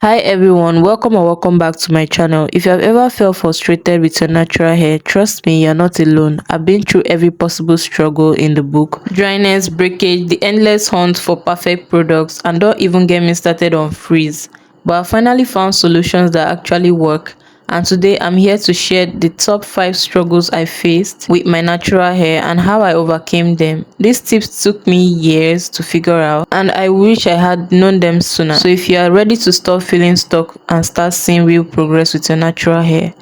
Hi everyone, welcome or welcome back to my channel. If you have ever felt frustrated with your natural hair, trust me, you're not alone. I've been through every possible struggle in the book. Dryness, breakage, the endless hunt for perfect products, and don't even get me started on Frizz. But I finally found solutions that actually work. And today I'm here to share the top 5 struggles I faced with my natural hair and how I overcame them. These tips took me years to figure out and I wish I had known them sooner. So if you are ready to stop feeling stuck and start seeing real progress with your natural hair,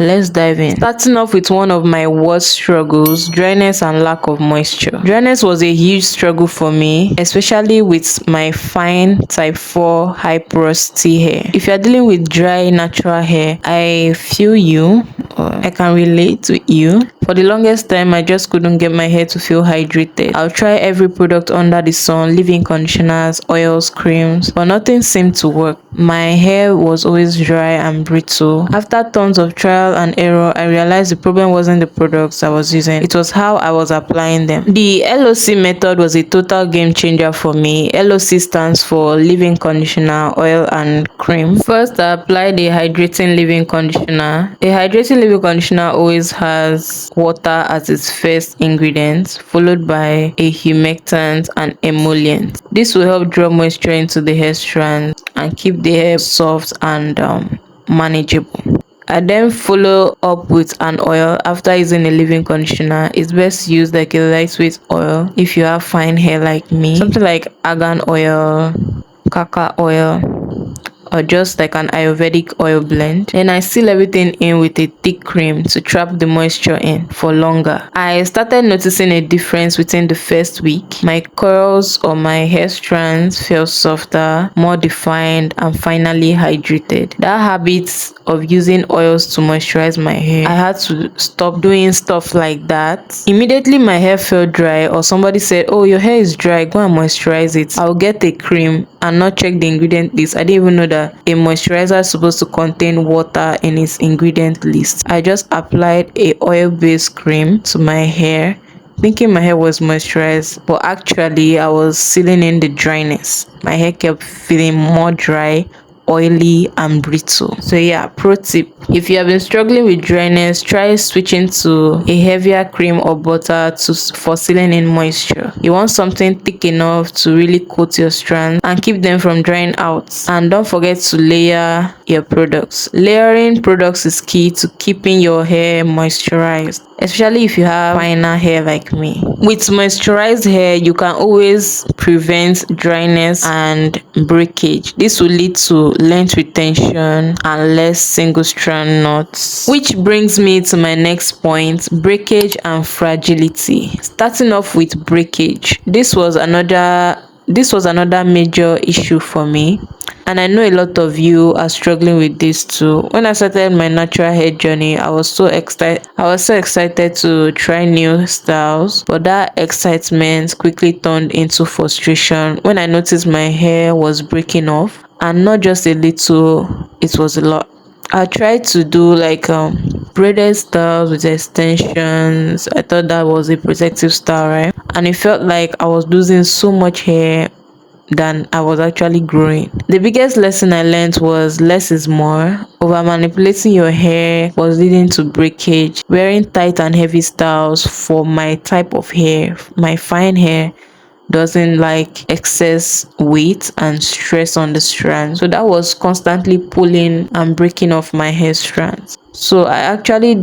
let's dive in. Starting off with one of my worst struggles, dryness and lack of moisture. Dryness was a huge struggle for me, especially with my fine type 4 high porosity hair. If you're dealing with dry natural hair, I feel you, or I can relate with you. For the longest time, I just couldn't get my hair to feel hydrated. I'll try every product under the sun, leave-in conditioners, oils, creams, but nothing seemed to work. My hair was always dry and brittle. After tons of trial and error, I realized the problem wasn't the products I was using, it was how I was applying them. The LOC method was a total game changer for me. LOC stands for leave-in conditioner, oil and cream. First, I applied a hydrating leave-in conditioner. A hydrating leave-in conditioner always has water as its first ingredient, followed by a humectant and emollient. This will help draw moisture into the hair strands and keep the hair soft and manageable. I then follow up with an oil. After using a leave-in conditioner, it's best to use like a lightweight oil if you have fine hair like me, something like argan oil, kaka oil, or just like an ayurvedic oil blend. Then I seal everything in with a thick cream to trap the moisture in for longer. I started noticing a difference within the first week. My curls or my hair strands felt softer, more defined, and finally hydrated. That habit of using oils to moisturize my hair, I had to stop doing stuff like that. Immediately my hair felt dry or somebody said, "Oh, your hair is dry, go and moisturize it." I'll get a cream and not check the ingredient list. I didn't even know that a moisturizer is supposed to contain water in its ingredient list. I just applied a oil-based cream to my hair, thinking my hair was moisturized, but actually I was sealing in the dryness. My hair kept feeling more dry, oily and brittle. So yeah, pro tip, if you have been struggling with dryness, try switching to a heavier cream or butter for sealing in moisture. You want something thick enough to really coat your strands and keep them from drying out. And don't forget to layer your products. Layering products is key to keeping your hair moisturized, especially if you have finer hair like me. With moisturized hair, you can always prevent dryness and breakage. This will lead to length retention and less single strand knots. Which brings me to my next point, breakage and fragility. Starting off with breakage. This was another major issue for me, and I know a lot of you are struggling with this too. When I started my natural hair journey, I was so excited to try new styles, but that excitement quickly turned into frustration when I noticed my hair was breaking off, and not just a little, it was a lot. I tried to do like braided styles with extensions. I thought that was a protective style, right? And it felt like I was losing so much hair than I was actually growing. The biggest lesson I learned was less is more. Over manipulating your hair was leading to breakage. Wearing tight and heavy styles for my type of hair, my fine hair, doesn't like excess weight and stress on the strands. So that was constantly pulling and breaking off my hair strands. So I actually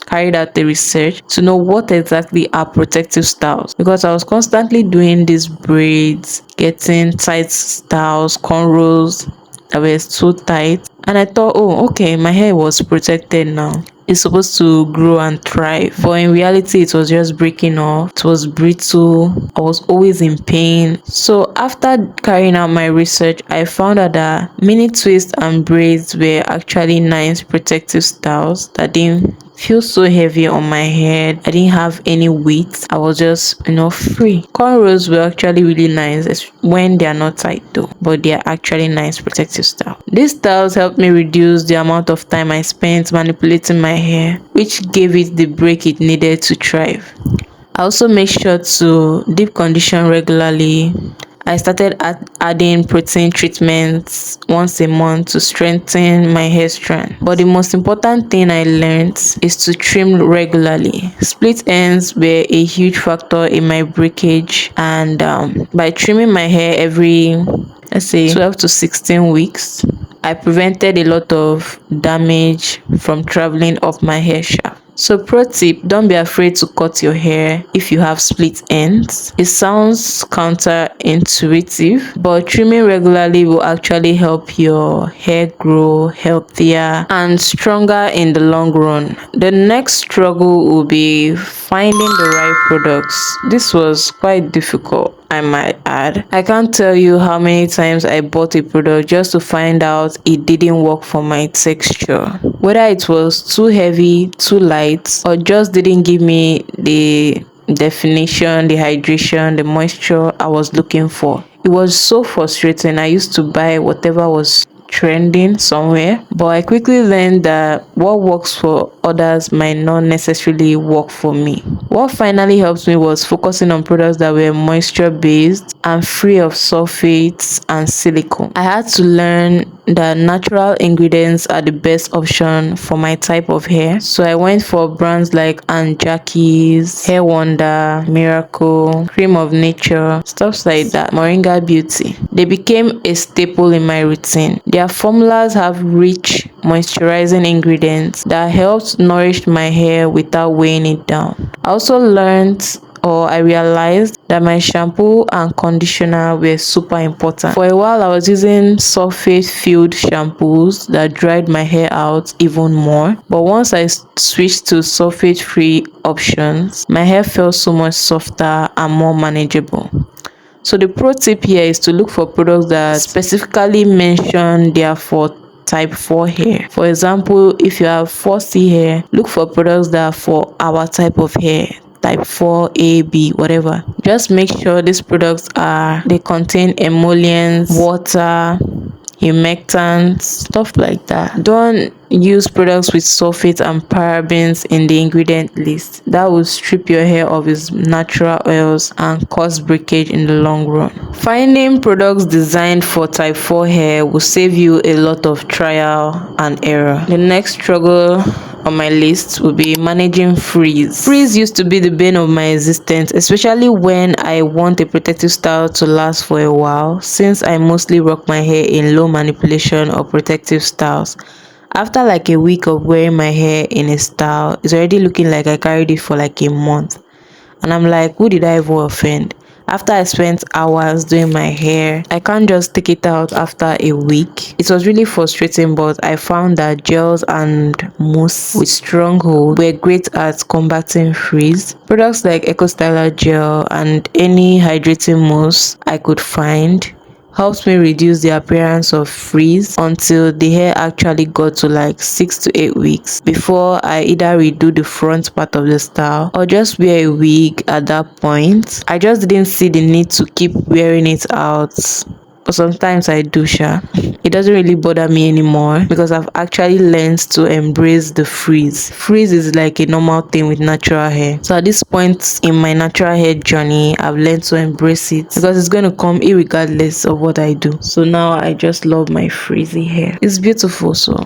carried out the research to know what exactly are protective styles, because I was constantly doing these braids, getting tight styles, cornrows that were so tight, and I thought, oh, okay, my hair was protected now, it's supposed to grow and thrive. But in reality, it was just breaking off. It was brittle. I was always in pain. So after carrying out my research, I found out that mini twists and braids were actually nice protective styles that didn't feel so heavy on my head. I didn't have any weight. I was just, free. Cornrows were actually really nice when they are not tight though, but they are actually nice protective style. These styles helped me reduce the amount of time I spent manipulating my hair, which gave it the break it needed to thrive. I also make sure to deep condition regularly. I started adding protein treatments once a month to strengthen my hair strand. But the most important thing I learned is to trim regularly. Split ends were a huge factor in my breakage, and by trimming my hair every, let's say, 12 to 16 weeks, I prevented a lot of damage from traveling up my hair shaft. So pro tip, don't be afraid to cut your hair if you have split ends. It sounds counterintuitive, but trimming regularly will actually help your hair grow healthier and stronger in the long run. The next struggle will be finding the right products. This was quite difficult, I might add. I can't tell you how many times I bought a product just to find out it didn't work for my texture. Whether it was too heavy, too light, or just didn't give me the definition, the hydration, the moisture I was looking for. It was so frustrating. I used to buy whatever was trending somewhere, but I quickly learned that what works for others might not necessarily work for me. What finally helped me was focusing on products that were moisture based and free of sulfates and silicone. I had to learn that natural ingredients are the best option for my type of hair, so I went for brands like Aunt Jackie's, Hair Wonder, Miracle, Cream of Nature, stuff like that, Moringa Beauty. They became a staple in my routine. Their formulas have rich moisturizing ingredients that helped nourish my hair without weighing it down. I also I realized that my shampoo and conditioner were super important. For a while, I was using sulfate-filled shampoos that dried my hair out even more. But once I switched to sulfate-free options, my hair felt so much softer and more manageable. So the pro tip here is to look for products that specifically mention they are for type 4 hair. For example, if you have 4C hair, look for products that are for our type of hair, type 4 A, B, whatever. Just make sure these products they contain emollients, water, humectants, stuff like that. Don't use products with sulfate and parabens in the ingredient list. That will strip your hair of its natural oils and cause breakage in the long run. Finding products designed for type 4 hair will save you a lot of trial and error. The next struggle on my list will be managing frizz. Frizz used to be the bane of my existence, especially when I want a protective style to last for a while, since I mostly rock my hair in low manipulation or protective styles. After like a week of wearing my hair in a style, it's already looking like I carried it for like a month. And I'm like, who did I even offend? After I spent hours doing my hair, I can't just take it out after a week. It was really frustrating, but I found that gels and mousse with strong hold were great at combating frizz. Products like Eco Styler gel and any hydrating mousse I could find helps me reduce the appearance of frizz until the hair actually got to like 6 to 8 weeks before I either redo the front part of the style or just wear a wig at that point. I just didn't see the need to keep wearing it out. But sometimes I do, sha. It doesn't really bother me anymore because I've actually learned to embrace the frizz. Frizz is like a normal thing with natural hair. So at this point in my natural hair journey, I've learned to embrace it because it's going to come irregardless of what I do. So now I just love my frizzy hair. It's beautiful, so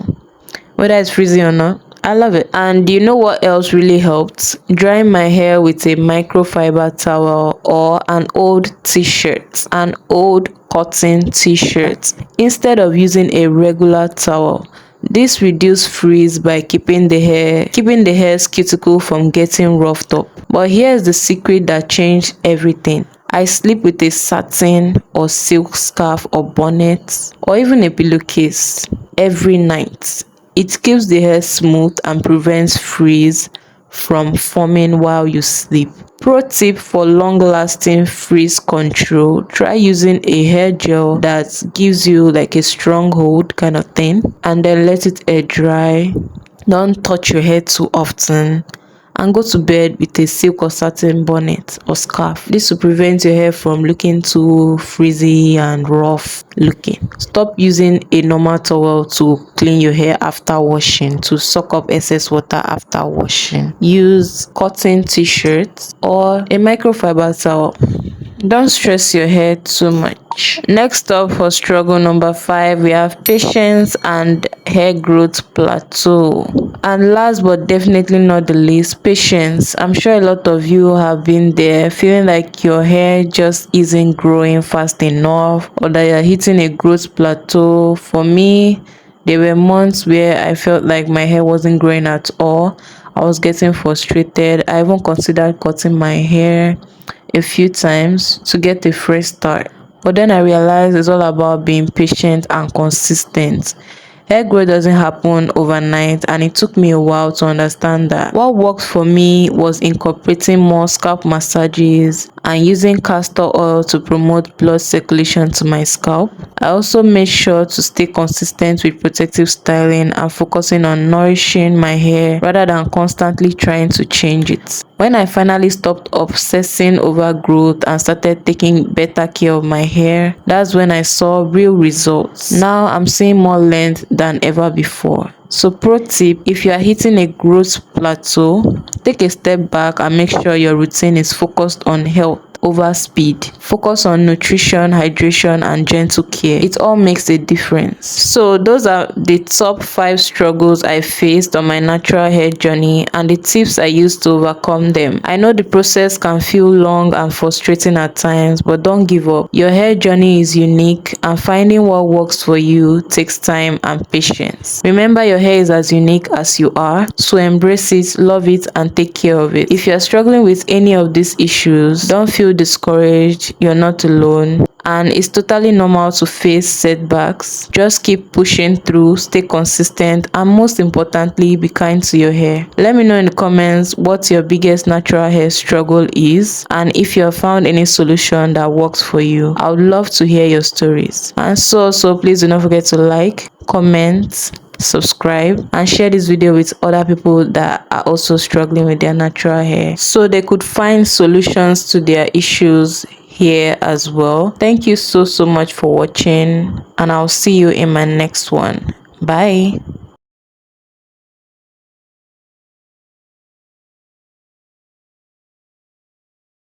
whether it's frizzy or not, I love it. And you know what else really helped? Drying my hair with a microfiber towel or an old t-shirt, an old cotton t-shirt instead of using a regular towel. This reduces frizz by keeping the hair's cuticle from getting roughed up. But here's the secret that changed everything. I sleep with a satin or silk scarf or bonnet or even a pillowcase every night. It keeps the hair smooth and prevents frizz from forming while you sleep. Pro tip for long-lasting frizz control: try using a hair gel that gives you like a strong hold kind of thing and then let it air dry. Don't touch your hair too often and go to bed with a silk or satin bonnet or scarf. This will prevent your hair from looking too frizzy and rough looking. Stop using a normal towel to clean your hair after washing, to suck up excess water after washing. Use cotton t-shirts or a microfiber towel. Don't stress your hair too much. Next up for struggle number 5, we have patience and hair growth plateau. And last but definitely not the least, patience. I'm sure a lot of you have been there, feeling like your hair just isn't growing fast enough or that you're hitting a growth plateau. For me, there were months where I felt like my hair wasn't growing at all. I was getting frustrated. I even considered cutting my hair a few times to get a fresh start. But then I realized it's all about being patient and consistent. Hair growth doesn't happen overnight, and it took me a while to understand that. What worked for me was incorporating more scalp massages and using castor oil to promote blood circulation to my scalp. I also made sure to stay consistent with protective styling and focusing on nourishing my hair rather than constantly trying to change it. When I finally stopped obsessing over growth and started taking better care of my hair, that's when I saw real results. Now I'm seeing more length than ever before. So pro tip, if you are hitting a growth plateau, take a step back and make sure your routine is focused on health over speed. Focus on nutrition, hydration, and gentle care. It all makes a difference. So those are the top 5 struggles I faced on my natural hair journey and the tips I used to overcome them. I know the process can feel long and frustrating at times, but don't give up. Your hair journey is unique, and finding what works for you takes time and patience. Remember, your hair is as unique as you are, so embrace it, love it, and take care of it. If you are struggling with any of these issues, don't feel discouraged. You're not alone, and it's totally normal to face setbacks. Just keep pushing through, stay consistent, and most importantly, be kind to your hair. Let me know in the comments what your biggest natural hair struggle is, and if you have found any solution that works for you. I would love to hear your stories. And so please do not forget to like, comment, subscribe, and share this video with other people that are also struggling with their natural hair so they could find solutions to their issues here as well. Thank you so much for watching, and I'll see you in my next one. Bye.